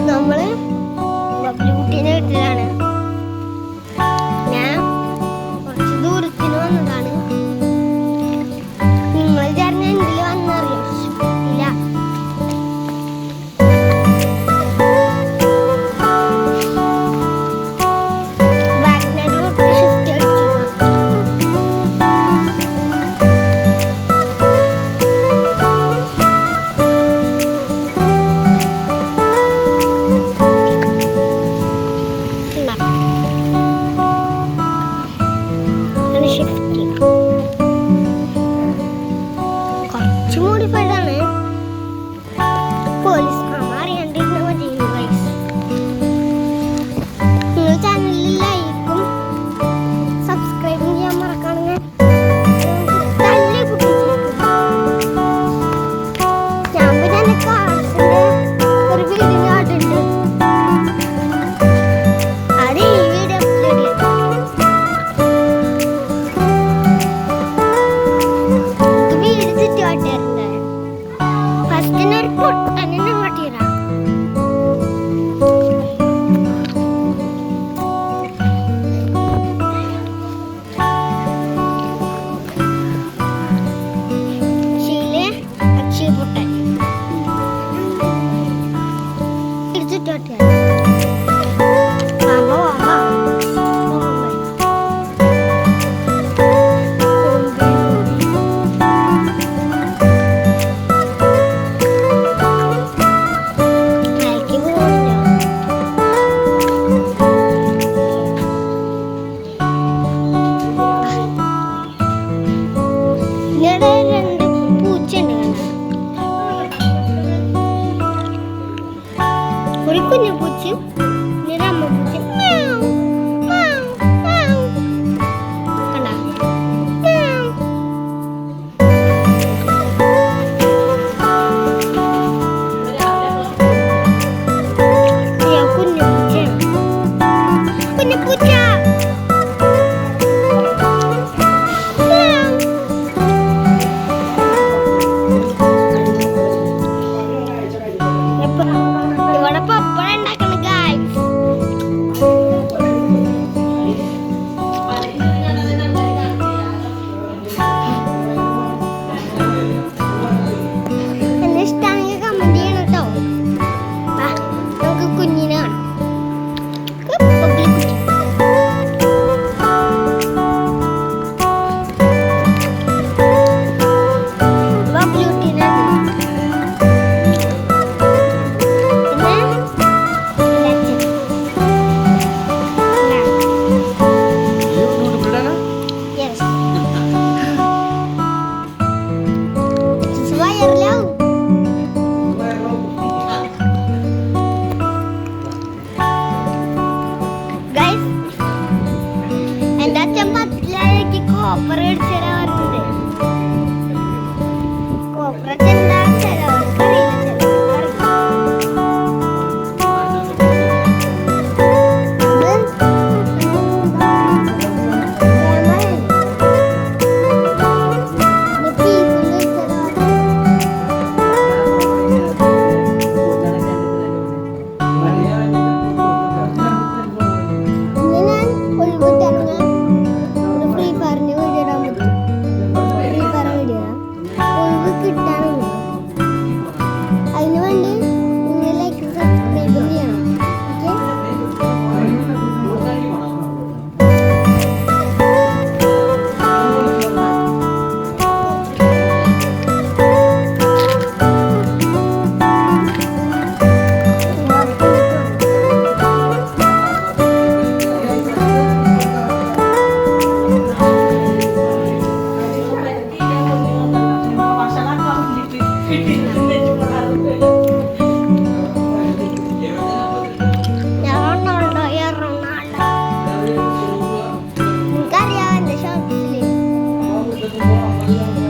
നമ്മള് ബബ്ലുകുട്ടീനെ വീട്ടിലാണ്. ഞാൻ കുറച്ച് ദൂരത്തിന് വന്നതാണ്. നിങ്ങൾ ചേർന്ന് എന്തിൽ വന്നറിയോ? ഇല്ല. കുറച്ച് മോഡിഫൈഡാണ്. പോലീസ് അറിയാണ്ടിരുന്ന മതി. നിങ്ങൾ ചാനലിൽ ലൈക്കും സബ്സ്ക്രൈബും ചെയ്യാൻ മറക്കാണെങ്കിൽ ഞാൻ പിന്നെ എൻ്റെ കാർസിൻ്റെ ഒരു വീഡിയോ ആയിട്ടുണ്ട്. അത് ഈ വീഡിയോ അപ്ലോഡ് ചെയ്യാം. വീട് ചുറ്റുപാട്ടാറുണ്ട്. ഫസ്റ്റിനൊരു പൊട്ടനെ അങ്ങോട്ടിരാ. ശീലെ അക്ഷയ പൊട്ടൻ വീട് ചുറ്റുപാട്ടാ. രണ്ട് പൂച്ചയുണ്ട്. ഒരു കുഞ്ഞു പൂച്ചയും ഒരു അമ്മ പൂച്ചയും. ഇവിടെ പപ്പടം ഉണ്ടാക്കണ ഗായ്സ്. എന്നെ ഇഷ്ടമാണെങ്കിൽ കമന്റ് ചെയ്യണം കേട്ടോ. നമുക്ക് കുഞ്ഞിനെ കാണാം. എന്റെ അച്ഛൻ 10,000 കോപ്പർ അടിച്ചു തരാറുണ്ട്. Copper Yeah.